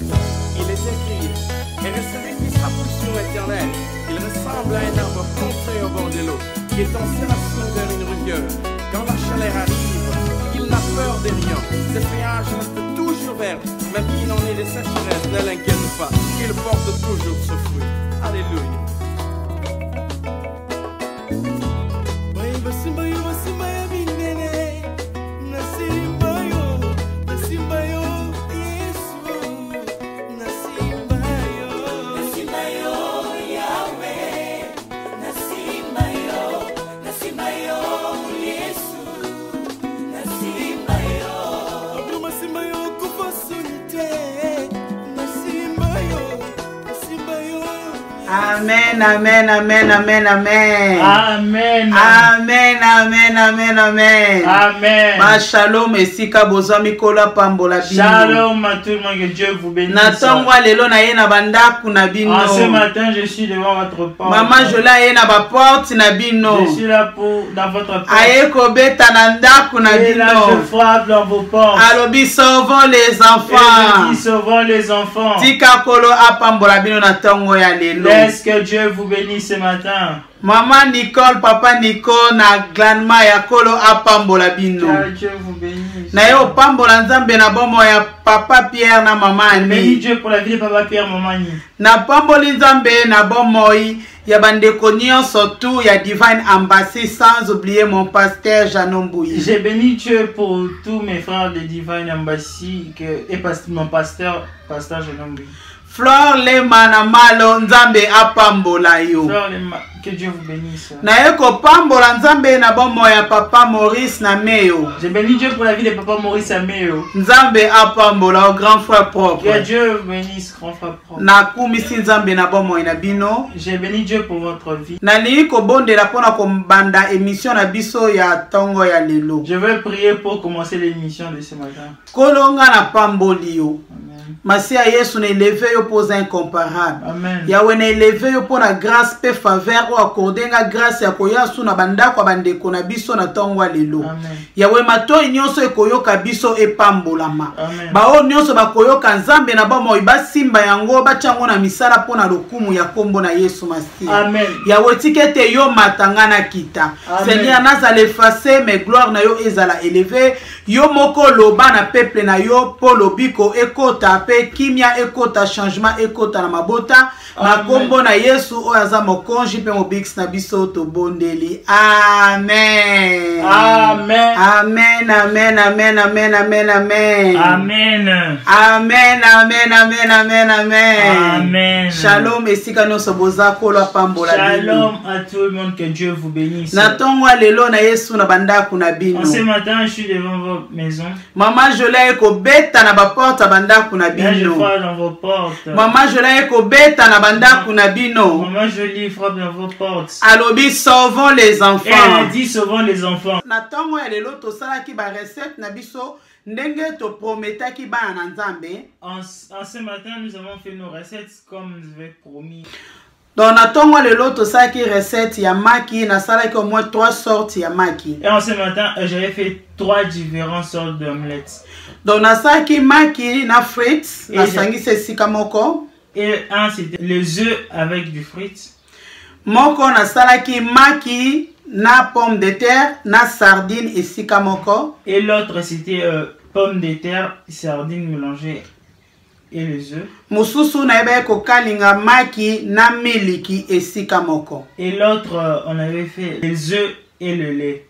Il est écrit, et celui qui s'appuie sur l'Éternel, il ressemble à un arbre planté au bord de l'eau, qui est enraciné vers une rivière. Quand la chaleur arrive, il n'a peur de rien. Ses feuillages restent toujours verts, même qu'il en est de sécheresse, ne l'inquiète pas, il porte toujours ce fruit. Alléluia. Amen, amen, amen, amen, amen. Amen. Amen, amen, amen, amen. Amen. Ma shalom esika bozami kola pambola bino. Shalom à tout le monde, que Dieu vous bénisse. Natongwa lelo na ye na bandaku na bino. En ce matin, je suis devant votre porte. Maman Jola ye na ba porte na bino. Je suis là pour dans votre porte. Aye kobeta na ndaku na Et là, bino. je frappe dans vos portes. Alobi sauvons les Et enfants. je dis sauvons les enfants. Tika kolo apambola bino na tongo ya lelo. Laisse que Dieu vous bénisse ce matin. Maman Nicole, papa Nicole na glanma ya kolo apambola bino. Que Dieu vous bénisse. Na yo pambola nzambe na bomo ya papa Pierre na maman Bénis Annie. Dieu pour la vie de papa Pierre, maman Annie. Na pamboli nzambe na bomoi ya bandeko nyonso tu ya Divine Embassy, sans oublier mon pasteur Janomboui. J'ai béni Dieu pour tous mes frères de Divine Embassy et mon pasteur Jean-Louis. Flore Lema na malo nzambe apambola yo. Que Dieu vous bénisse. Na eko pambola nzambe na bomo ya papa Maurice na meyo. J'ai béni Dieu pour la vie de papa Maurice Ameo. Nzambe apambola au grand frère propre. Que Dieu vous bénisse, grand frère propre. Na kumisi nzambe na bomo na bino. J'ai béni Dieu pour votre vie. Na liko bonde la pona kombanda émission na biso ya tongo ya lelo. Je veux prier pour commencer l'émission de ce matin. Kolonga na pamboli yo. Amen. Masia Yesu na élevé yo pose incomparable. Amen. Yahweh na élevé yo pona grâce pe faveur o accordé nga grâce ya koya su na bandako bandeko na biso na tongo ya lelo. Amen. Yahweh matoi nyonso ekoyoka biso epambolama. Amen. Bao nyonso bakoyoka nzambe na bomo basimba yango bachango na misala pona lokumu ya kombo na Yesu Masia. Amen. Yahweh tikete yo matangana kita. Seigneur nazala effacer mais gloire na yo ezala élevé. Yo moko loba na peuple na yo polo biko ekota pe kimia ekota changement ekota na mabota. Na kombo na Yesu o aza mokonji pe mobix na biso to bondeli. Amen. Amen. Amen, amen, amen, amen, amen, amen. Amen. Amen, amen, amen, amen, amen. Amen. Shalom esika no soboza kolo pambola bino. Shalom à tout le monde, que Dieu vous bénisse. Na tongo lelo na Yesu na bandaku na bino. En ce matin, je suis devant vos maisons. Maman Jola eko beta na ba porte bandaku na Là, je bino. frappe dans vos portes. Maman Jola eko beta na bandaku na bino. Maman Jolie frappe dans vos portes. Alobi sauvons les Et enfants. elle dit sauvons les enfants. Na tongo ya lelo to sala ki ba recette na biso ndenge to prometaki ba na nzambe. En ce matin, nous avons fait nos recettes comme nous avons promis. Donc na tongo lelo to sala ki recette ya maki na sala ki au moins 3 sortes ya maki. Et en ce matin, j'avais fait 3 différentes sortes d'omelettes. Donc na sala ki maki na frites na sangise sika moko. Et un, c'était les œufs avec du frites. Moko na sala ki maki na pomme de terre na sardine et sika moko. Et l'autre, c'était pommes de terre, sardines mélangées et les œufs. Mususu na ebe ko kalinga maki na miliki et sika moko. Et l'autre, on avait fait les œufs et le lait.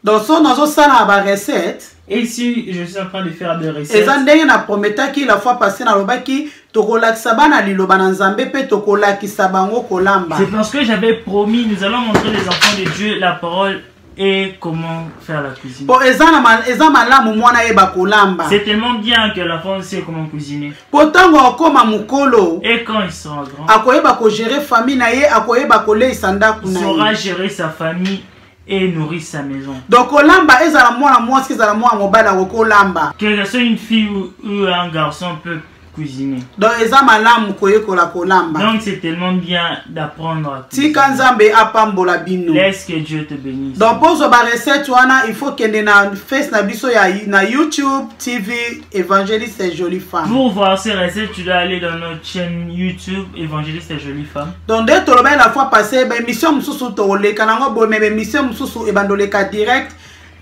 Donc so nazo sala ba recette. Et ici, je suis en train de faire des recettes. Ezandenge na prometaki la fois passée na lobaki tokolakisa bana liloba na nzambe pe tokolakisa bango kolamba. C'est parce que j'avais promis, nous allons montrer les enfants de Dieu la parole et comment faire la cuisine. Po eza malamu mwana yeba kolamba. C'est tellement bien que l'enfant sait comment cuisiner. Potango okoma mukolo. Et quand il sera grand, akoyeba ko gérer famille na ye, akoyeba ko leisa ndaku il na ye. saura gérer sa famille et nourrir sa maison. Donc kolamba ezala mwana mwasi ezala mwana mobala kolamba. Que ce soit une fille ou un garçon peut cuisiner. Donc eza malamu koyekola kolamba. Donc c'est tellement bien d'apprendre à cuisiner. Tika nzambe apambola bino. Laisse que Dieu te bénisse. Donc pour ba recette wana il faut kende na face na biso ya na YouTube TV Évangéliste et Jolie Femme. Pour voir ces recettes, tu dois aller dans notre chaîne YouTube Évangéliste et Jolie Femme. Donc dès que la fois passée ben mission mususu to le kanango bo mais mission mususu e bandoleka direct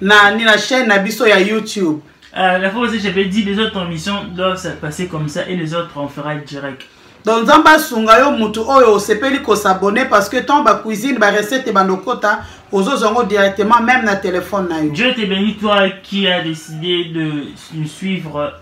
na ni la chaîne na biso ya YouTube. La fois aussi j'avais dit les autres émissions doivent se passer comme ça et les autres on fera direct. Donc Nzamba sunga yo mutu oyo sepeli ko s'abonner parce que tant ba cuisine ba recette bandokota ozozongo directement même na téléphone na yo. Dieu te bénisse toi qui a décidé de nous suivre.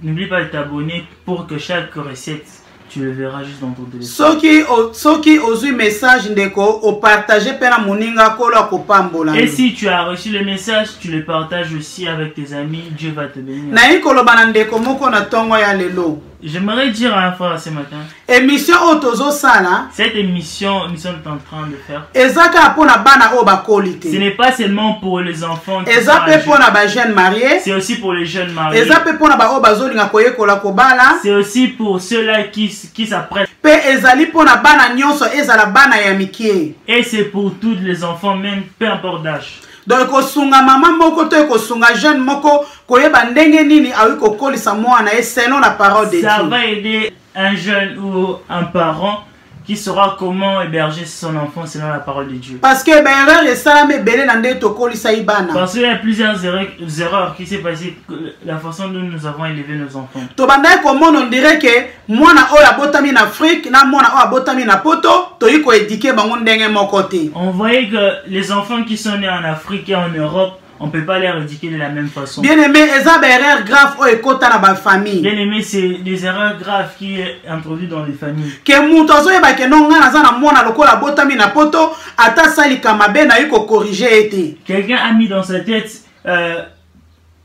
N'oublie pas de t'abonner pour que chaque recette tu le verras juste dans ton téléphone. Soki ozu message ndeko o partager pena moninga kolo ko pambola. Et si tu as reçu le message, tu le partages aussi avec tes amis. Dieu va te bénir. Na ikolo banandeko moko na tongo ya lelo. J'aimerais dire à un frère ce matin. Émission Otozo Sala. Cette émission, nous sommes en train de faire. Ezaka pona bana o bakolite. Ce n'est pas seulement pour les enfants. Ezape pona ba jeunes mariés. C'est aussi pour les jeunes mariés. Ezape pona ba o bazolinga koyekola kobala. C'est aussi pour ceux-là qui s'apprêtent. Pe ezali pona bana nyonso ezala bana ya mikie. Et c'est pour tous les enfants même, peu importe d'âge. Donc kosunga maman moko to kosunga jeune moko koyeba ndenge nini awi kokolisa mwana et selon la parole de Dieu. Ça va aider un jeune ou un parent qui saura comment héberger son enfant selon la parole de Dieu. Parce que ben erreur et ça me belé nande to kolisa ibana. Parce qu'il y a plusieurs erreurs qui s'est passé la façon dont nous avons élevé nos enfants. To banda comment on dirait que mwana o ya botami na Afrique na mwana o ya botami na poto to yiko éduquer bango ndenge moko te. On voyait que les enfants qui sont nés en Afrique et en Europe, on ne peut pas les éduquer de la même façon. Bien aimé, eza ba erreur grave o ekota na ba famille. Bien aimé, c'est des erreurs graves qui sont introduites dans les familles. Que muto azo yeba ke no ngana za na mwana lokola botami na poto ata sali kamabe na yiko corriger ete. Quelqu'un a mis dans sa tête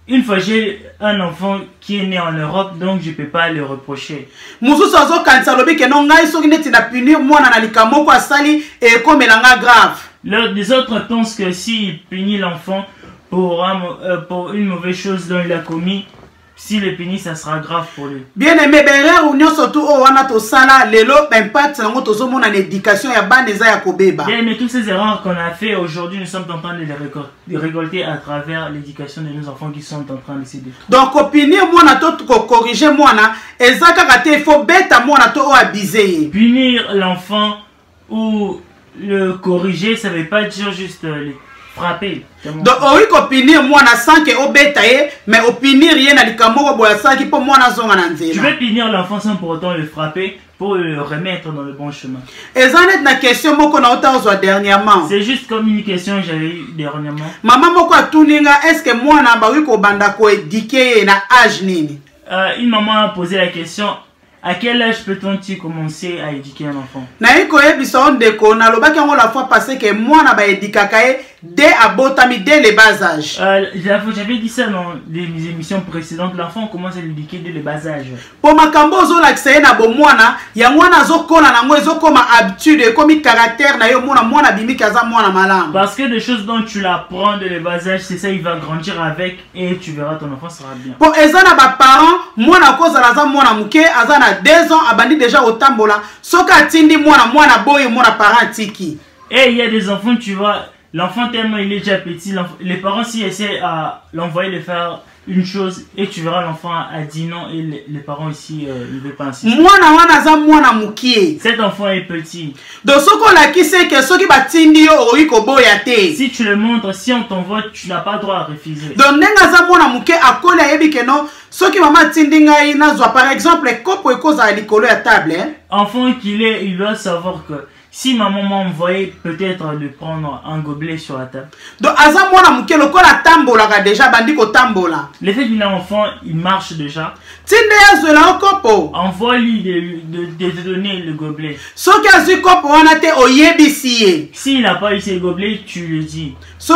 une fois j'ai un enfant qui est né en Europe, donc je ne peux pas le reprocher. Mususu azo kanisa lobi ke no ngai soki neti na punir mwana na likamoko asali e komelanga grave. Les autres pensent que s'il punit l'enfant pour une mauvaise chose dont il a commis, s'il est puni, ça sera grave pour lui. Bien aimé, berère ou surtout o wana to sala lelo impact na ngoto zo mona éducation ya baneza ya kobeba. Bien aimé, toutes ces erreurs qu'on a fait aujourd'hui, nous sommes en train de les récolter à travers l'éducation de nos enfants qui sont en train de s'aider. Donc punir mwana to ko corriger mwana ezaka kate il faut beta mwana to o abiser. Punir l'enfant ou le corriger, ça veut pas dire juste les frapper. Donc oui ko punir mwana sans que obetaye mais au punir rien na likamoko boya ça qui pour mwana zonga na nzela. Tu veux punir l'enfant sans pour autant le frapper pour le remettre dans le bon chemin. Ezanet na question moko na ota dernièrement. C'est juste comme une question que j'avais eu dernièrement. Maman moko atuninga est-ce que mwana ba wi ko banda ko éduquer na âge nini? Une maman a posé la question. À quel âge peut-on commencer à éduquer un enfant? Naiko yebisa ndeko na lobaki ngo la fois passée que mwana ba édikaka dès abotami dès les bas âges. J'avais dit ça dans les émissions précédentes, l'enfant commence à l'éduquer dès les bas âges. Pour makambo zo lakisa na bo mwana ya mwana zo kona na ngo zo koma habitude comme caractère na yo mwana bimi kaza mwana malam. Parce que des choses dont tu l'apprends dès les bas âges, c'est ça il va grandir avec et tu verras ton enfant sera bien. Pour ezana ba parents mwana ko za mwana muke azana 2 ans abandi déjà au tambola soka tindi mwana boy mwana parent tiki. Et il y a des enfants tu vois l'enfant tellement il est déjà petit, les parents s'ils essaient à l'envoyer de faire une chose et tu verras l'enfant a dit non et les parents ici ne veulent pas insister. Cet enfant est petit. Donc si tu le montres, si on t'envoie, tu n'as pas le droit à refuser. Donc par exemple, enfant qu'il est, il doit savoir que si maman m'a envoyé peut-être de prendre un gobelet sur la table. Donc, le fait qu'il est enfant, il marche déjà. Envoie-lui de donner le gobelet. S'il n'a pas eu ce gobelet, tu le dis. Si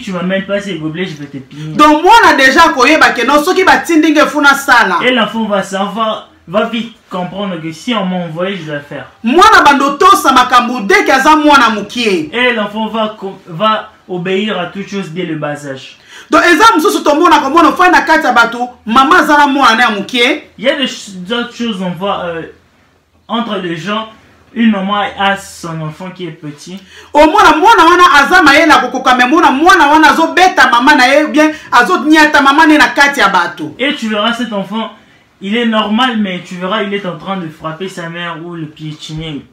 tu m'amènes pas ces gobelets, je vais te punir. Donc, moi, déjà, et l'enfant va savoir va vite comprendre que si on m'a envoyé, je dois le faire. Et l'enfant va obéir à toute chose dès le bas âge. Donc, il y a d'autres choses on voit entre les gens. Une maman a son enfant qui est petit. Et tu verras cet enfant, il est normal, mais tu verras, il est en train de frapper sa mère ou le piétiner.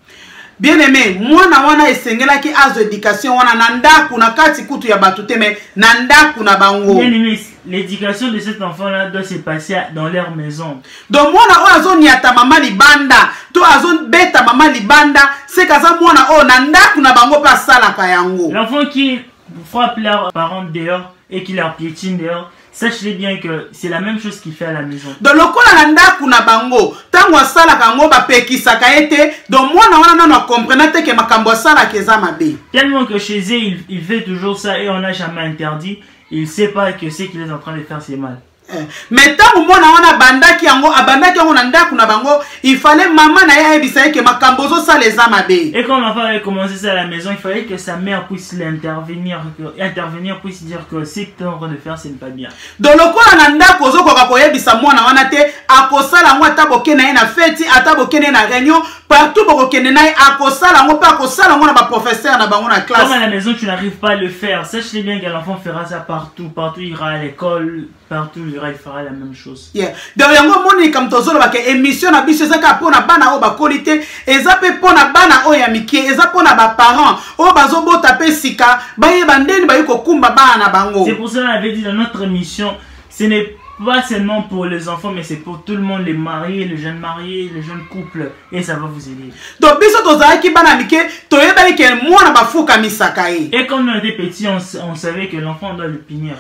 Bien aimé, moi wana esengela ki azo éducation wana nanda kuna kati kutu ya batute mais nanda kuna bango. Bien aimé, l'éducation de cet enfant là doit se passer dans leur maison. Donc moi na azo niata mama libanda, to azo beta mama libanda, c'est kaza moi na o nanda kuna bango pa sala kayango. L'enfant qui frappe leurs parents dehors et qui leur piétine dehors, sachez bien que c'est la même chose qu'il fait à la maison. Donc lokola nanda kuna bango, tango sala kango ba pekisa kaete, donc moi na wana na comprendre te que makambo sala keza mabe. Tellement que chez eux il fait toujours ça et on n'a jamais interdit, il sait pas que ce qu'il est en train de faire c'est mal. Mais tant que moi na bandaki yango abandaki yango na ndako na bango, il fallait maman na ya ebisa que makambo zo sala les amabe. Et quand l'enfant avait commencé ça à la maison, il fallait que sa mère puisse l'intervenir, puisse dire que ce que tu es en train de faire c'est pas bien. Donc lokola na ndako zo koka koyebisa mwana wana te akosala ngo ataboke na na feti ataboke na réunion partout bokene na akosala ngo pa akosala ngo na ba professeur na bango na classe. Comme à la maison tu n'arrives pas à le faire, sache bien que l'enfant fera ça partout, il ira à l'école, partout il fera la même chose. Yeah. Donc yango moni comme tozolo ba ke émission na biso ezaka pona bana o ba qualité, ezape pona bana o ya mikie, eza pona ba parents o bazo bota pe sika, ba yeba ndeni ba yuko kumba bana bango. C'est pour ça qu'on avait dit dans notre émission, ce n'est pas seulement pour les enfants, mais c'est pour tout le monde, les mariés, les jeunes couples, et ça va vous aider. Donc, et quand on était petits, on savait que l'enfant doit le punir.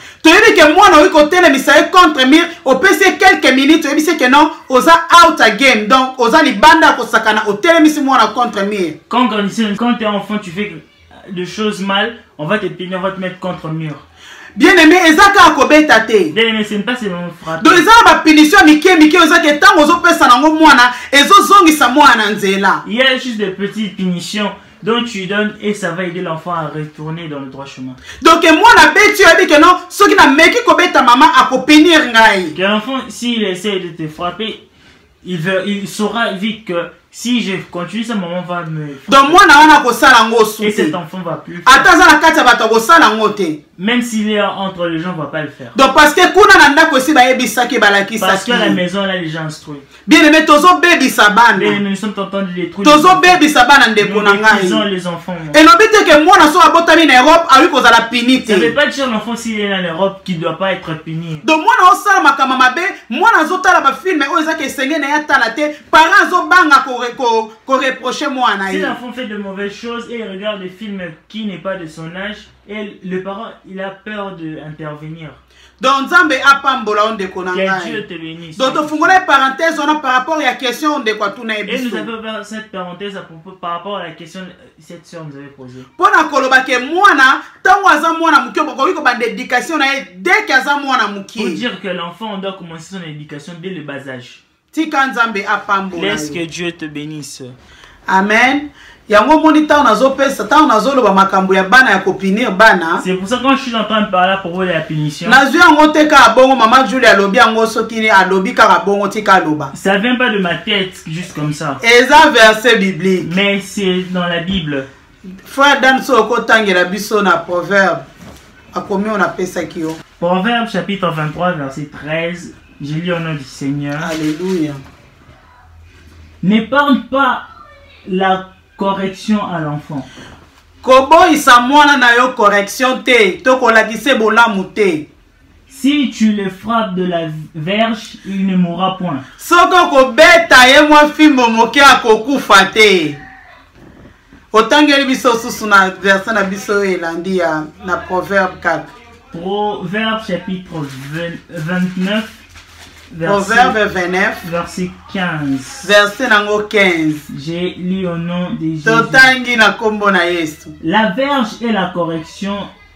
Contre mire, au PC quelques minutes, on dit que non, osa out again. Donc, osa li banda ko sakana, au télémisi moi contre mire. Quand tu es enfant, tu fais des choses mal, on va te punir, on va te mettre contre mur. Bien aimé, ezaka akobeta te. Bien aimé, c'est pas seulement frapper. Donc ezaka ba punition mike ezaka tango zo pesa nango mwana, ezo zongisa mwana nzela. Il y a juste des petites punitions dont tu donnes et ça va aider l'enfant à retourner dans le droit chemin. Donc moi na beti a dit que non, ce qui na meki kobeta maman akopinir ngai. Que l'enfant s'il essaie de te frapper, il saura vite que si je continue, sa maman va me frapper. Donc moi na wana ko sala ngo souté. Et cet enfant va plus. Ataza na kati ba to ko sala ngote. Même s'il est entre les gens, on va pas le faire. Donc parce que kuna na ndako si ba yebisa ke balaki sa. Parce que à la maison là les gens instruisent. Bien aimé tozo baby sabana. Bien aimé, nous sommes en train de détruire. Tozo baby sabana ndeko na ngai. Ils ont les enfants. Et non bite que moi na so abotami na Europe a eu ko za la punité. Ça veut pas dire l'enfant s'il est en Europe qui doit pas être puni. Donc moi na osala makama mabe, moi na zotala ba film o ezaka esenge na ya tala te, parents zo banga ko reprocher moi na. Si l'enfant fait de mauvaises choses et il regarde des films qui n'est pas de son âge, et le parent il a peur d'intervenir. Donc Nzambe apambola onde konanga. Que Dieu te bénisse. Donc tu fungole parenthèse on a par rapport à la question de quoi tu n'as. Et nous avons ouvert cette parenthèse à propos par rapport à la question que cette soeur nous avait posée. Pona koloba ke mwana tango aza mwana mukio boko yiko ba éducation na dès qu'aza mwana mukie. Pour dire que l'enfant doit commencer son éducation dès le bas âge. Tika Nzambe apambola. Laisse que Dieu te bénisse. Amen. Yango moni ta onazo pesa ta onazo loba makambo ya bana ya kopinir bana. C'est pour ça que quand je suis en train de parler à propos de la punition. Nazu yango te ka bongo mama Julie alobi yango soki ni alobi ka bongo tika loba. Ça vient pas de ma tête juste comme ça. Eza verset biblique. Mais c'est dans la Bible. Frère Dan soko tangela biso na proverbe. Akomi on appelle ça kio. Proverbe chapitre 23 verset 13. Je lis au nom du Seigneur. Alléluia. N'épargne pas la correction à l'enfant. Kobo isamwana na yo correction te, to kolakise bolamu te. Si tu le frappes de la verge, il ne mourra point. Soko ko beta ye mwa fimbo moke akokufa te. Otangeli biso susu na verset na biso elandi ya na proverbe 4. Proverbe chapitre 29. Proverbe 29. Verset 15. Verset nango 15. J'ai lu au nom de Jésus. Totangi na kombo na Yesu. La verge et la correction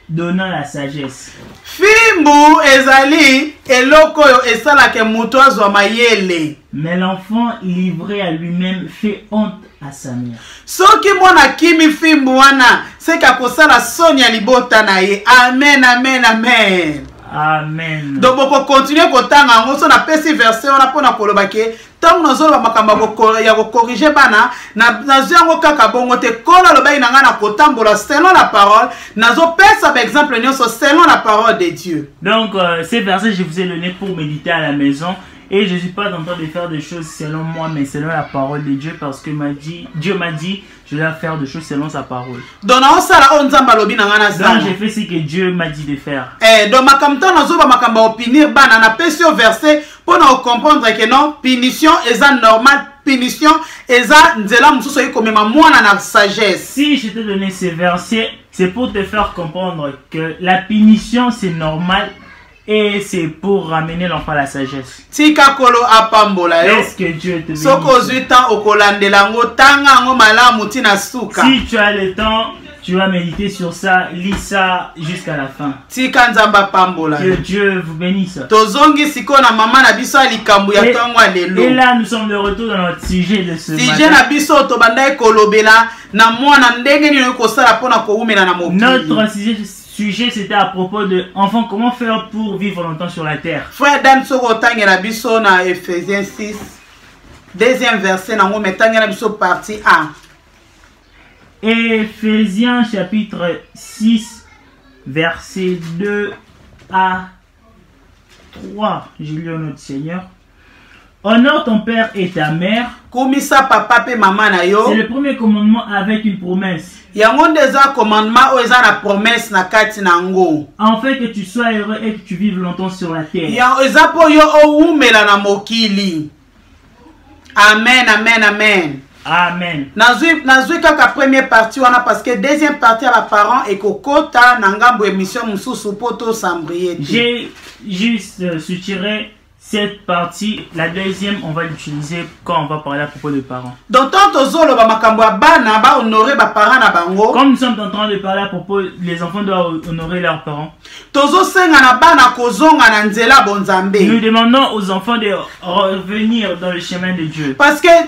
donnant la sagesse. Fimbu ezali eloko yo esalaka mutu azwa mayele. Mais l'enfant livré à lui-même fait honte à sa mère. Soki mwana kimi fimbu wana seka kosala soni ya libota na ye. Amen, amen, amen. Amen. Donc boko continuer kotanga ngo so na pesi verset on a pona koloba ke tango nazoloba makambo ya ko corriger bana na zango kaka bongo te kola loba inanga na kotambola selon la parole nazo pesa par exemple nyonso selon la parole de Dieu. Donc ces versets je vous ai donné pour méditer à la maison. Et je ne suis pas en train de faire des choses selon moi, mais selon la parole de Dieu, parce que Dieu m'a dit, je dois faire des choses selon sa parole. Donc j'ai fait ce que Dieu m'a dit de faire. Donc ma opinion, verset pour nous comprendre que non, punition est normal, punition est sagesse. Si je t'ai donné ces versets, c'est pour te faire comprendre que la punition c'est normal. Et c'est pour ramener l'enfant à la sagesse. Tika kolo apambola yo. Est-ce que Dieu te bénisse? Soko zuitan okolandela ngo tanga ngo malamu tina suka. Si tu as le temps, tu vas méditer sur ça, lis ça jusqu'à la fin. Tika nzamba pambola. Que Dieu vous bénisse. Tozongi siko na mama na biso alikambu ya tongo lelo. Et là nous sommes de retour dans notre sujet de ce matin. Sujet na biso to bandai kolobela na mwana ndenge ni ko sala pona ko umela na mokili. Notre sujet c'était à propos de enfants, comment faire pour vivre longtemps sur la terre. Frère Dan soko tangela biso na Ephésiens 6 deuxième verset na ngo metangela biso partie 1. Éphésiens chapitre 6 verset 2 à 3. J'ai lu au nom du Seigneur. Honore ton père et ta mère. Kumisa papa pe mama na yo. C'est le premier commandement avec une promesse. Yango ndeza commandement o eza na promesse na kati na ngo. Afin que tu sois heureux et que tu vives longtemps sur la terre. Ya eza po yo o umela na mokili. Amen, amen, amen. Amen. Nazui kaka première partie wana parce que deuxième partie à la parent et kokota na ngambo émission mususu poto sambrier. J'ai juste suturé cette partie, la deuxième, on va l'utiliser quand on va parler à propos des parents. Donc, comme nous sommes en train de parler à propos, les enfants doivent honorer leurs parents. Nous demandons aux enfants de revenir dans le chemin de Dieu. Parce que la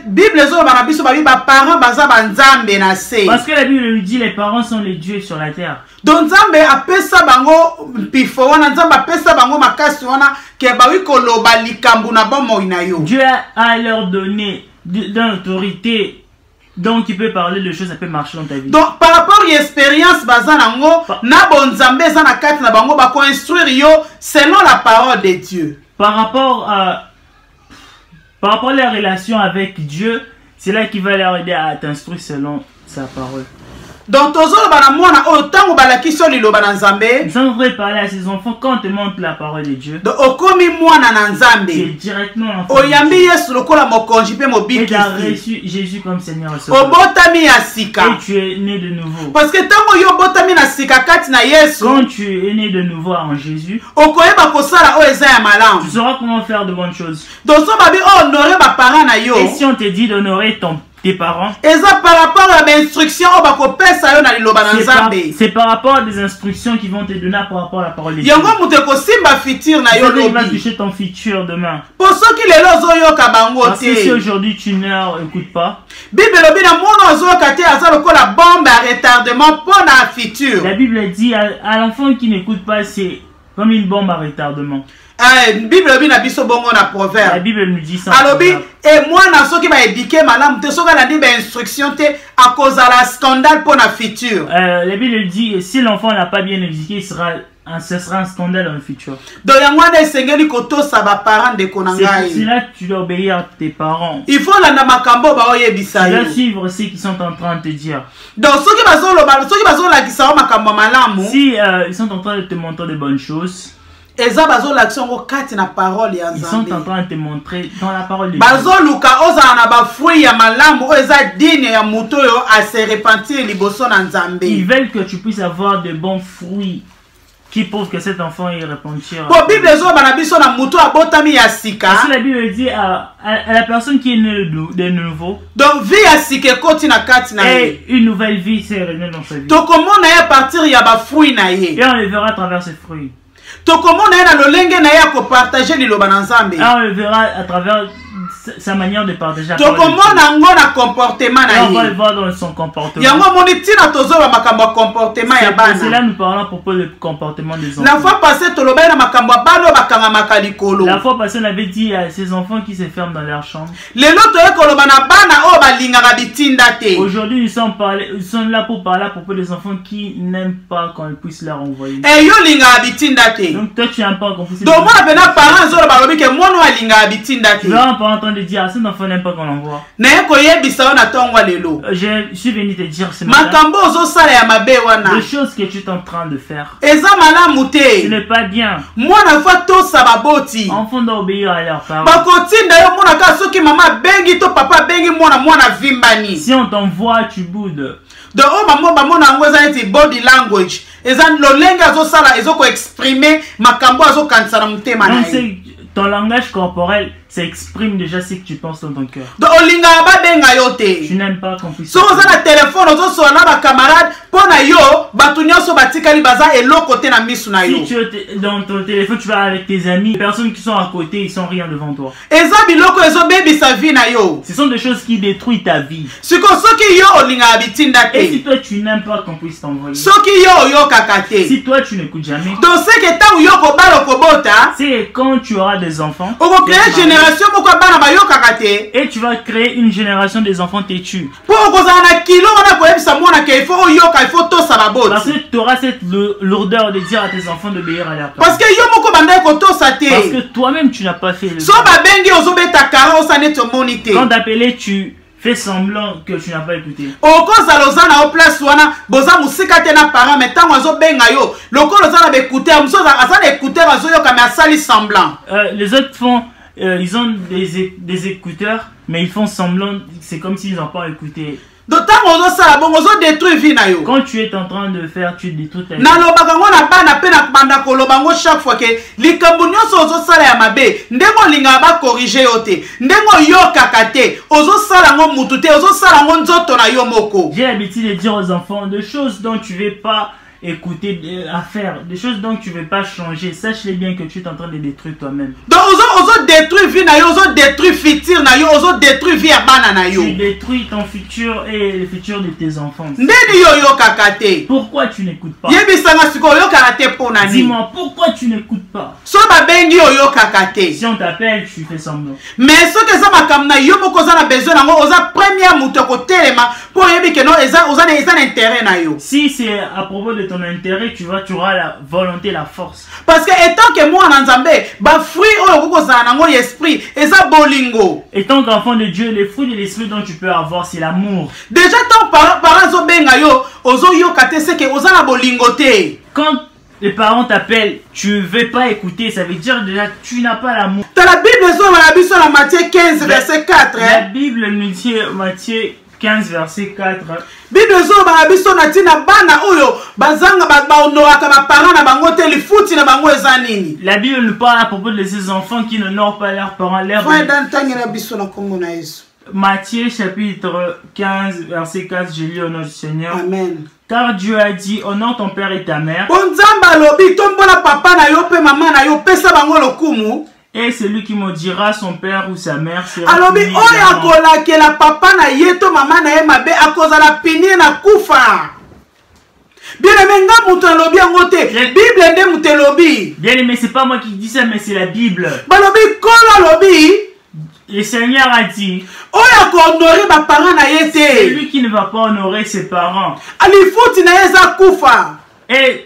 Bible nous dit les parents sont les dieux sur la terre. Donc, Dieu a leur donné d'une autorité, donc il peut parler de choses, ça peut marcher dans ta vie. Donc par rapport à l'expérience selon la parole de Dieu. Par rapport à la relation avec Dieu, c'est là qu'il va leur aider à t'instruire selon sa parole. Donc, nous sommes en train de parler à ces enfants quand on te montre la parole de Dieu. C'est directement l'enfant. Et tu as reçu Jésus comme Seigneur et Sauveur. Et tu es né de nouveau. Parce que quand tu es né de nouveau en Jésus, tu sauras comment faire de bonnes choses. Et si on te dit d'honorer tes parents, c'est par rapport à des instructions qui vont te donner par rapport à la parole de Dieu. Il va toucher ton futur demain. Parce que si aujourd'hui tu n'écoutes pas, la Bible dit à l'enfant qui n'écoute pas, c'est comme une bombe à retardement. La Bible nous dit ça. Et moi, qui m'a éduqué, madame, tu as instruction à cause de la scandale pour la future. La Bible dit si l'enfant n'a pas bien éduqué, ce sera un scandale dans le futur. Donc, c'est pour cela que tu dois obéir à tes parents. Il faut la namakambo ba oyebisa yo. Tu dois suivre ce qu'ils sont en train de te dire. Donc, si ils sont en train de te montrer de bonnes choses, ils sont en train de te montrer dans la parole de Dieu. Ils veulent que tu puisses avoir de bons fruits qui prouve que cet enfant est repentir. Pour Bible Parce que la Bible dit à la personne qui est née de nouveau. Donc vie asika koti na kati na et une nouvelle vie s'est révélée dans sa vie. To comment na ya partir ya ba fruit na ye. Et on le verra à travers ses fruits. To comment na ya na lolenge na ya ko partager liloba na Nzambe. Et on le verra à travers sa manière de partager. To comment na ngo na comportement na ye. On va le voir dans son comportement. Yango moni tina tozo ba makambo comportement ya bana. C'est là nous parlons à propos du comportement des enfants. La fois passée to loba na makambo bano bakanga makalikolo. La fois passée on avait dit à ces enfants qui se ferment dans leur chambre. Lelo to e ko loba na bana o balingaka bitinda te. Aujourd'hui ils sont là pour parler à propos des enfants qui n'aiment pas qu'on puisse leur envoyer. Et yo linga bitinda te. Donc toi tu n'aimes pas qu'on puisse. Donc moi na parents zo ba lobi ke mono alinga bitinda te. Là on peut entendre dire à cet enfant n'aime pas qu'on l'envoie. Na e ko yebisa na tongwa lelo. Je suis venu te dire ce matin. Makambo zo sala ya mabe wana. Les choses que tu es en train de faire. Eza malamu te. Ce n'est pas bien. Moi na fois to sababoti. Enfant doit obéir à leurs parents. Ba kotinda yo mona ka soki mama bengi to papa bengi mwana vimbani. Si on t'envoie tu boudes. Donc oh maman ngweza eti body language. Eza lolenga zo sala ezo ko exprimer makambo azo kanisa na mutema na ye. Ton langage corporel s'exprime déjà ce que tu penses dans ton cœur. Donc olinga ba benga yo te. Tu n'aimes pas qu'on puisse. So oza na téléphone ozo so na ba camarade pona yo batu nyonso batikali baza eloko te na misu na yo. Si tu es dans ton téléphone tu vas avec tes amis, les personnes qui sont à côté ils sont rien devant toi. Eza biloko ezo bebi sa vie na yo. Ce sont des choses qui détruisent ta vie. Siko soki yo olinga bitinda te. Et si toi tu n'aimes pas qu'on puisse t'envoyer. Soki yo kakate. Si toi tu n'écoutes jamais. Donc c'est que tant yo ko balo ko bota. C'est quand tu auras des enfants. On va créer une génération pour que bana ba yo kakate. Et tu vas créer une génération des enfants têtus. Pour que ça na kilo on a ko ebisa mona ke il faut yo ka il faut to sa baboti. Parce que tu auras cette lourdeur de dire à tes enfants d'obéir à leurs parents. Parce que yo moko banda ko to sa te. Parce que toi-même tu n'as pas fait le. So ba bengi ozo beta kara osa neto monité. Quand t'appeler tu fais semblant que tu n'as pas écouté. Okoza lozana au place wana boza musika te na parent mais tant ozo benga yo lokolo lozana be écouter musoza azana écouter azo yo comme sali semblant. Les autres font ils ont des écouteurs mais ils font semblant c'est comme s'ils n'ont pas écouté. D'autant ozo sala bon ozo détruire vie na yo. Quand tu es en train de faire tu détruis ta vie. Na lobaka ngona bana pe na banda ko lobango chaque fois que likambo nyonso ozo sala ya mabe ndengo linga ba corriger yo te ndengo yo kakate ozo sala ngo mutu te ozo sala ngo nzoto na yo moko. J'ai l'habitude de dire aux enfants des choses dont tu veux pas écouter à faire, des choses dont tu veux pas changer. Sache-les bien que tu es en train de détruire toi-même. Donc ozo détruire vie na yo, ozo détruire futur na yo, ozo détruire vie ya bana na yo. Tu détruis ton futur et le futur de tes enfants. Ndeni yo kakate. Pourquoi tu n'écoutes pas? Yebisanga siko yo kakate pona ni. Dis-moi pourquoi tu n'écoutes pas? So ba bengi yo kakate. Si on t'appelle, tu fais semblant. Mais ce que ça makamna yo moko za na besoin nango oza première muto ko telema pour yebi que non eza intérêt na yo. Si c'est à propos de ton intérêt, tu auras la volonté, la force. Parce que étant que moi en Nzambe, ba fruit oyo koko za nango esprit eza bolingo. Étant qu'enfant de Dieu, les fruits de l'esprit dont tu peux avoir c'est l'amour. Déjà ton parents zo benga yo ozo yo kate c'est que oza na bolingo te. Quand les parents t'appellent, tu ne veux pas écouter, ça veut dire déjà tu n'as pas l'amour. Dans la Bible, dans Matthieu 15, verset 4. La Bible nous dit, Matthieu 15, verset 4. Bible La Bible nous parle à propos de ces enfants qui n'honorent pas leurs parents. Matthieu chapitre 15, verset 4, je lis au nom du Seigneur. Amen. Car Dieu a dit, honore ton père et ta mère. Et celui qui maudira son père ou sa mère sera puni également. Bien aimé, c'est pas moi qui dis ça, mais c'est la Bible. Le Seigneur a dit, celui qui ne va pas honorer ses parents, et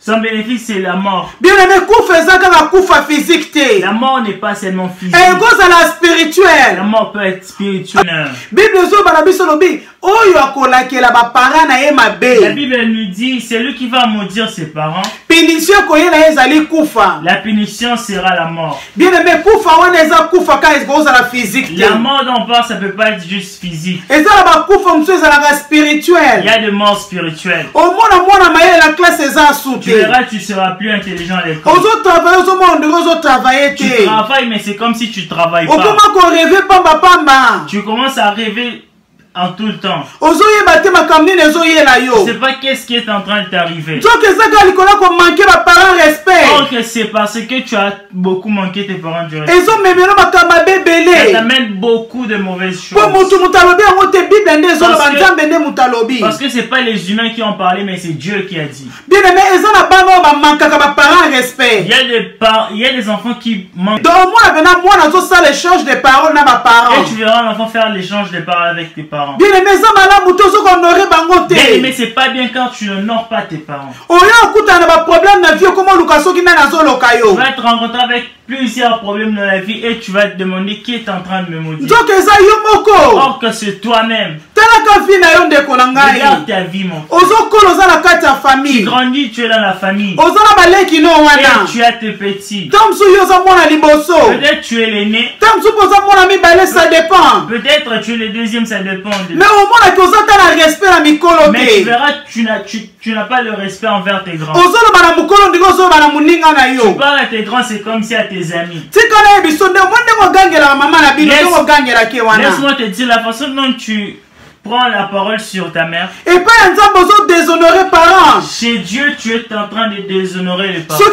son bénéfice c'est la mort. Bien aimé, physique. La mort n'est pas seulement physique. Spirituelle. La mort peut être spirituelle. La Bible nous dit, c'est lui qui va maudire ses parents. Et punition koyela ezali kufa. La punition sera la mort. Bien aimé, kufa wana eza kufa ka ezoza la physique. La mort dont on parle, ça peut pas être juste physique. Ezala ba kufa mso ezala ga spirituel. Il y a des morts spirituelles. Au mona mayele la classe eza soute. Tu verras, tu seras plus intelligent à l'école. Ozo travailler, ozo monde, ozo travailler. Tu travailles, mais c'est comme si tu travailles pas. Comment qu'on rêve pamba. Tu commences à rêver en tout le temps. Je sais pas qu'est-ce qui est en train de t'arriver. Or que c'est parce que tu as beaucoup manqué tes parents du respect. Ça t'amène beaucoup de mauvaises choses. Parce que c'est pas les humains qui ont parlé, mais c'est Dieu qui a dit. Il y a des enfants qui manquent. Et tu verras l'enfant faire l'échange de paroles avec tes parents. Bien aimé, c'est pas bien quand tu n'honores pas tes parents. Tu vas te rencontrer avec plusieurs problèmes dans la vie et tu vas te demander qui est en train de me maudire. Or que c'est toi-même. Regarde ta vie, mon frère. Tu grandis, tu es dans la famille. Et tu as tes petits. Peut-être tu es l'aîné. Peut-être tu es le deuxième, ça dépend. Mais tu verras, tu n'as pas le respect envers tes grands. Tu parles à tes grands, c'est comme si à tes amis. Laisse-moi te dire la façon dont tu prends la parole sur ta mère. Et pas déshonorer parents. Chez Dieu, tu es en train de déshonorer les parents.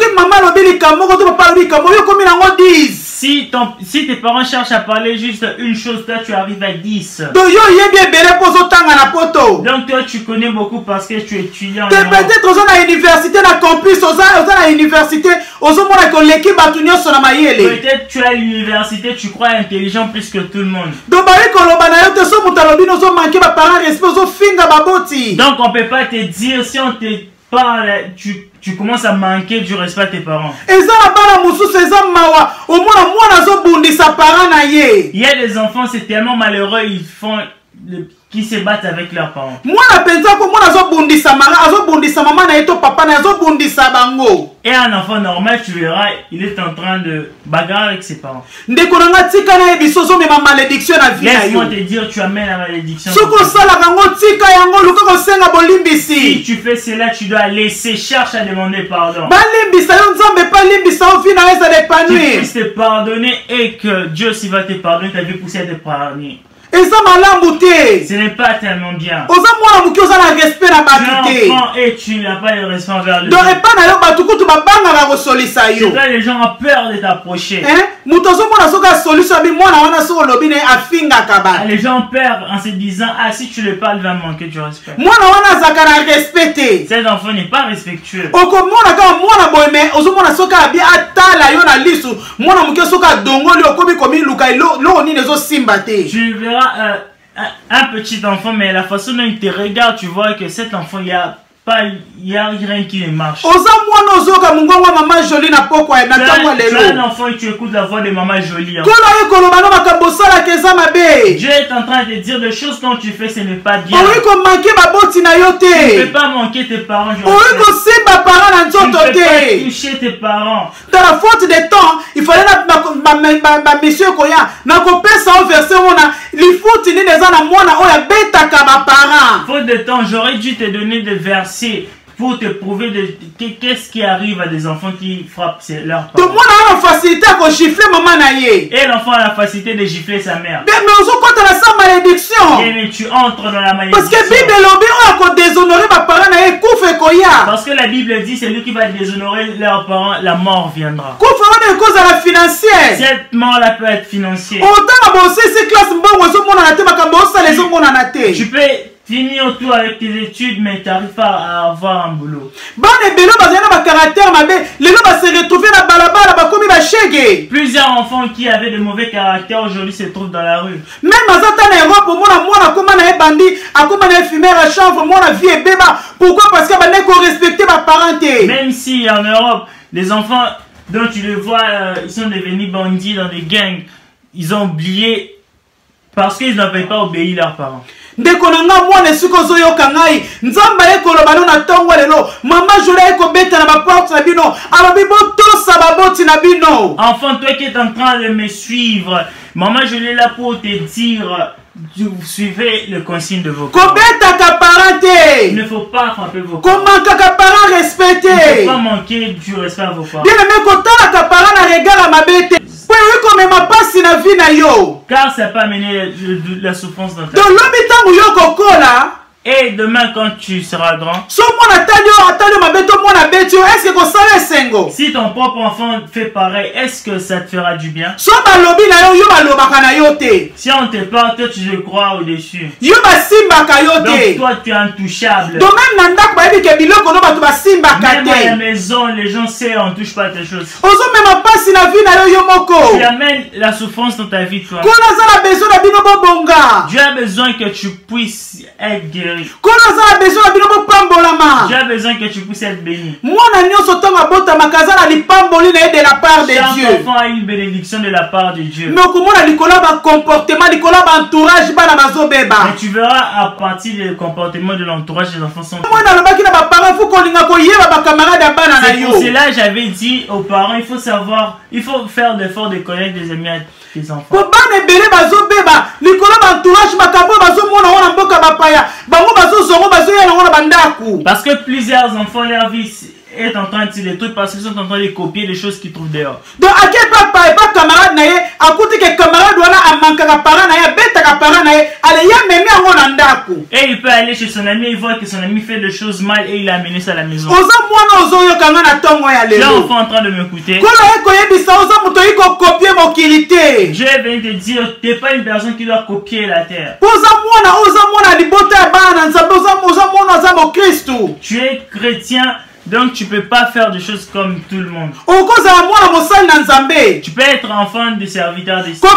Si tes parents cherchent à parler juste une chose, toi tu arrives à 10. Donc toi tu connais beaucoup parce que tu es étudiant. Peut-être aux à l'université, la campus, aux à l'université, peut-être tu es à l'université, tu crois intelligent plus que tout le monde. Donc on peut pas te dire si on te parle, tu commences à manquer du respect à tes parents. Il y a des enfants, c'est tellement malheureux, ils font qui se battent avec leurs parents. Et un enfant normal, tu verras, il est en train de bagarrer avec ses parents. Laisse-moi te dire, tu amènes la malédiction. Si tu fais cela, tu dois laisser, cherche à demander pardon. Tu puisses te pardonner et que Dieu s'il va te pardonner, ta vie poussée à te pardonner. Ce n'est pas tellement bien. Tu es enfant et tu n'as pas de respect envers lui. C'est là les gens ont peur de t'approcher. Les gens ont peur en se disant, ah si tu le parles, il va manquer du respect. Cet enfant n'est pas respectueux. Tu verras un petit enfant, mais la façon dont il te regarde, tu vois que cet enfant, il y a rien qui ne marche. Tu es un enfant et tu écoutes la voix de maman jolie. Dieu est en train de te dire des choses dont tu fais, ce n'est pas bien. Tu ne peux pas manquer tes parents. Tu ne peux pas toucher tes parents. Dans la faute des temps, il fallait monsieur Koya, faute de temps, j'aurais dû te donner des versets pour te prouver qu'est-ce qui arrive à des enfants qui frappent leurs parents. Et l'enfant a la facilité de gifler sa mère. Mais tu entres dans la malédiction. Parce que la Bible dit, c'est lui qui va déshonorer leurs parents, la mort viendra. Cette mort-là peut être financière. Tu peux finir tout avec tes études, mais tu n'arrives pas à avoir un boulot. Plusieurs enfants qui avaient de mauvais caractères aujourd'hui se trouvent dans la rue. Pourquoi? Parce que respecter ma parenté. Même si en Europe, les enfants dont tu les vois, ils sont devenus bandits dans des gangs, ils ont oublié parce qu'ils n'avaient pas obéi leurs parents. ndeko na nga mwana esiko zoyoka ngai nzamba ekoloba no na tongo lelo mama jola ekobeta na ba porte na bino alobi botosa baboti na bino. Enfant, toi qui es en train de me suivre, maman je l'ai là pour te dire, vous suivez le consigne de vos parents. Il ne faut pas frapper vos parents. Il ne faut pas manquer du respect à vos parents. Car ça peut amener la souffrance dans ta vie. Et demain quand tu seras grand, si ton propre enfant fait pareil, est-ce que ça te fera du bien? Si on te parle, toi tu te crois au-dessus. Donc toi tu es intouchable. Même à la maison, les gens savent on ne touche pas à tes choses. Tu amènes la souffrance dans ta vie, toi. Dieu a besoin que tu puisses être guéri. Dieu a besoin que tu puisses être béni. Chaque enfant a une bénédiction de la part de Dieu. Mais tu verras à partir du comportement de l'entourage des enfants sont. C'est pour cela j'avais dit aux parents, il faut savoir, il faut faire l'effort de connaître des amis à tes enfants. Parce que plusieurs enfants, leur vie est en train de se détruire parce qu'ils sont en train de copier les choses qu'ils trouvent dehors. Donc, à quel papa camarade naye, à côté que camarade doit et il peut aller chez son ami, il voit que son ami fait des choses mal et il a amené ça à la maison. Tu es enfant en train de m'écouter. Dieu est venu te dire, tu n'es pas une personne qui doit copier la terre. Tu es chrétien. Donc tu peux pas faire des choses comme tout le monde. Tu peux être enfant de serviteur de Dieu. Ça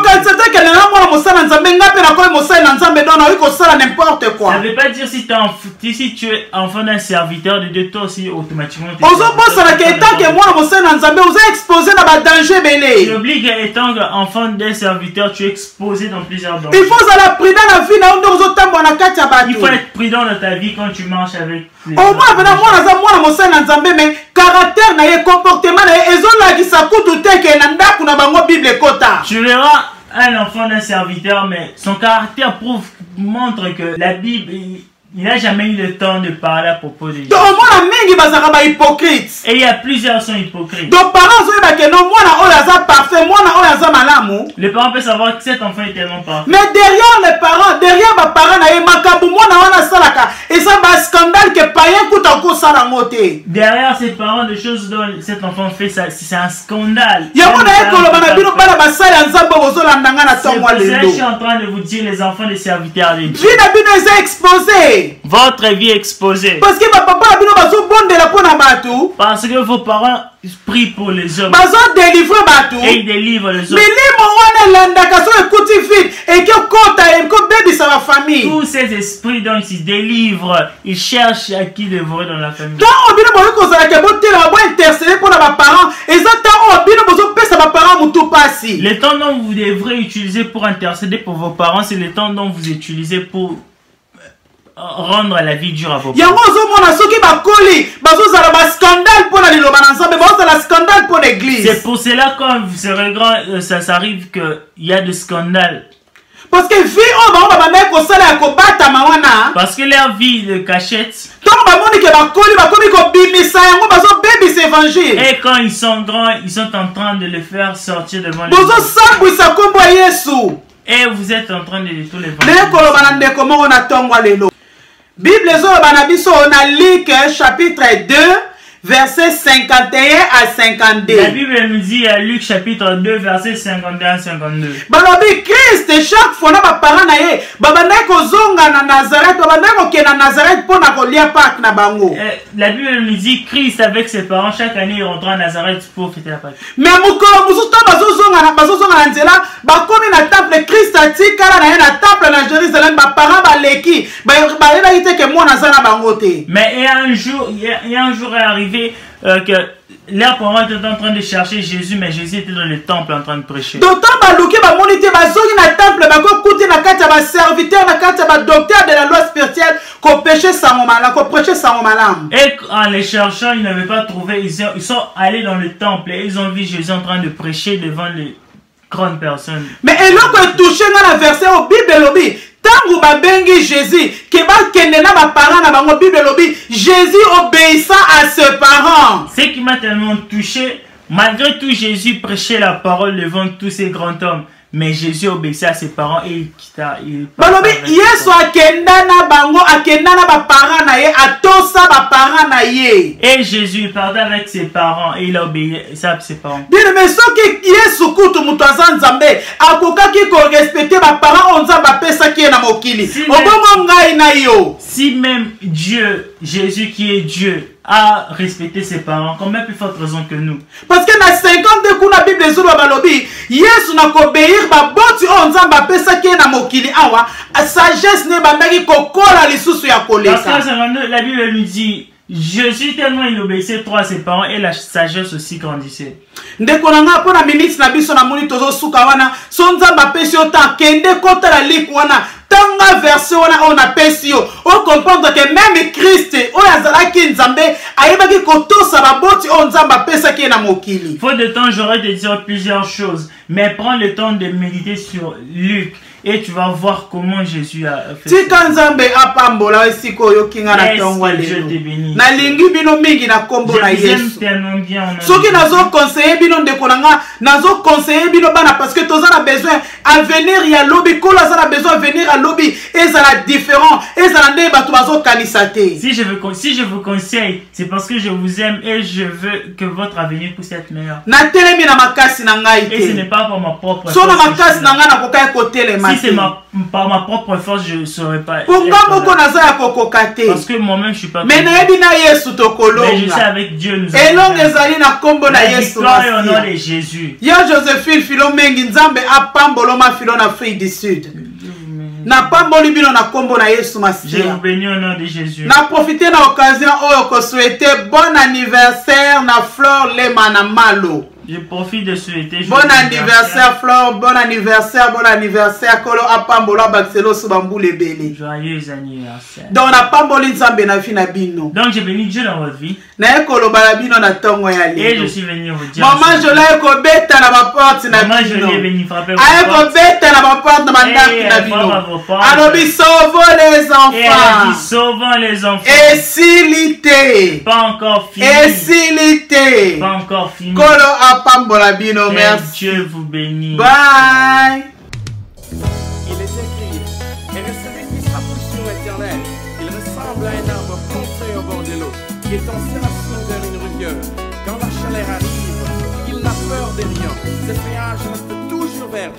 ne veut pas dire si tu es enfant d'un serviteur de Dieu, toi aussi automatiquement tu oublie qu'étant enfant d'un serviteur, tu es exposé dans plusieurs dangers. Il faut être prudent dans ta vie quand tu marches avec les gens. Mais caractère na ye comportement na ye ezola ki sakutu teke na ndaku na bango Bible kota. Tu verras un enfant d'un serviteur mais son caractère montre que la Bible il n'a jamais eu le temps de parler à propos de Dieu. Et il y a plusieurs sont hypocrites. Les parents peuvent savoir que cet enfant est tellement parfait. Mais derrière les parents, derrière ces parents, des choses dont cet enfant fait, c'est un scandale. C'est pour ça que je suis en train de vous dire, les enfants des serviteurs de Dieu. Votre vie est exposée. Parce que vos parents prient pour les hommes. Et ils délivrent les hommes. Tous ces esprits dont ils délivrent, ils cherchent à qui dévorer dans la famille. Le temps dont vous devrez utiliser pour intercéder pour vos parents, c'est le temps dont vous utilisez pour rendre la vie dure à vos parents. C'est pour cela quand vous serez grand, ça arrive qu'il y a des scandales. Parce que leur vie de cachette. Et quand ils sont grands, ils sont en train de les faire sortir devant les gens. Et vous êtes en train de les tous les vendre. Bible na Luc chapitre 2 verset 51 à 52. La Bible nous dit à Luc chapitre 2 verset 51 à 52. Balobi Christ chaque fois na ba parents na ye babanda ko zonga na Nazareth babanda ko ke na Nazareth pour na ko lia Pâques na bango. La Bible nous dit Christ avec ses parents chaque année il rentre à Nazareth pour fêter la Pâques. Mais mukolo musuto bazozonga na nzela ba komi na temple Christ atikala na ye na temple na Jérusalem ba parents ba leki ba ela ite ke mona za na bango te. Mais il y a un jour est arrivé que leurs parents étaient en train de chercher Jésus, mais Jésus était dans le temple en train de prêcher. Et docteur de la loi spirituelle qu'on prêchait sans malam. Et en les cherchant, ils n'avaient pas trouvé. Ils sont allés dans le temple et ils ont vu Jésus en train de prêcher devant les grandes personnes. Mais et là qu'on touché dans la verset au Bible lobby. Tango ba bengi Jésus, que ba kende na ba parents na bango Bible lobby, Jésus obéissant à ses parents. Ce qui m'a tellement touché, malgré tout, Jésus prêchait la parole devant tous ces grands hommes. Mais Jésus obéissait à ses parents et il quitta. Balobi, Yesu akenda na bango, akenda na ba parents na ye, atosa ba parents na ye. Et Jésus partait avec ses parents et il a obéi à ses parents. Bien, mais ce qui Yesu kutu mutu azanzambe, akoka ki ko respecter ba parents onza ba pesa ki na mokili. Obongo ngai na yo. Si même Dieu, Jésus qui est Dieu, a respecté ses parents, combien plus forte raison que nous. Parce que dans 52 coups la Bible zulu balobi, Yesu na kobéir ba boti onza ba pesa ki na mokili awa, sagesse ne bandaki kokola lisusu ya koleka. Parce que la Bible nous dit Jésus tellement il obéissait trop à ses parents et la sagesse aussi grandissait. Ndeko nanga pona ministre na biso na moni tozo suka wana sonza ba pesi ota kende kota la liku wana tanga verset wana on a pesi o comprendre que même Christ o yazalaki nzambe ayebaki kotosa ba boti o nzamba pesa ki na mokili. Faute de temps j'aurais te dire plusieurs choses mais prends le temps de méditer sur Luc. Et tu vas voir comment Jésus a fait ça. Tika nzambe apambola esiko yo kinga na tongwa lelo. Na lingi bino mingi na kombo na Yesu. Soki nazo conseiller bino ndeko nanga, nazo conseiller bino bana parce que toza na besoin à venir ya lobby, kola za na besoin à venir à lobby, ezala différent, ezala nde bato bazo kanisa te. Si je vous conseille, c'est parce que je vous aime et je veux que votre avenir puisse être meilleur. Na telemi na makasi na ngai te. Et ce n'est pas pour ma propre force. So na makasi na nga na kokai kotele. Si c'est par ma propre force, je ne saurais pas. Parce que moi-même, je ne suis pas. Mais je sais avec Dieu, nous avons la victoire et honneur de Jésus. Ya Joséphine Philomengi Nzambe apamboloma Philo na Afrique du Sud. Na pamboli bino na kombo na Yesu Masiya. Je vous bénis au nom de Jésus. Na profiter na occasion oyo ko souhaiter bon anniversaire na Flore Lema na Malo. Je profite de souhaiter. Bon anniversaire Flore, bon anniversaire Kolo apambola Baxelo Subambule Bele. Joyeux anniversaire. Donc na pamboli Nzambe na fi na bino. Donc j'ai béni Dieu dans votre vie. Na ekolo bala bino na tongo ya lelo. Et je suis venu vous dire. Maman Jola ko beta na ba porte na bino. Maman Jola est venu frapper. Aye ko beta na ba porte na bandaki na bino. Alobi sauvons les enfants. Et elle dit sauvons les enfants. Et s'il était. Pas encore fini. Et s'il était. Pas encore fini. Kolo apambola bino, merci. Dieu vous bénit. Bye. Il est écrit, et le celui qui s'appuie sur l'Éternel, il ressemble à un arbre planté au bord de l'eau, qui est enserracé vers une rivière. Quand la chaleur arrive, il n'a peur de rien. Ses feuillages restent toujours verts.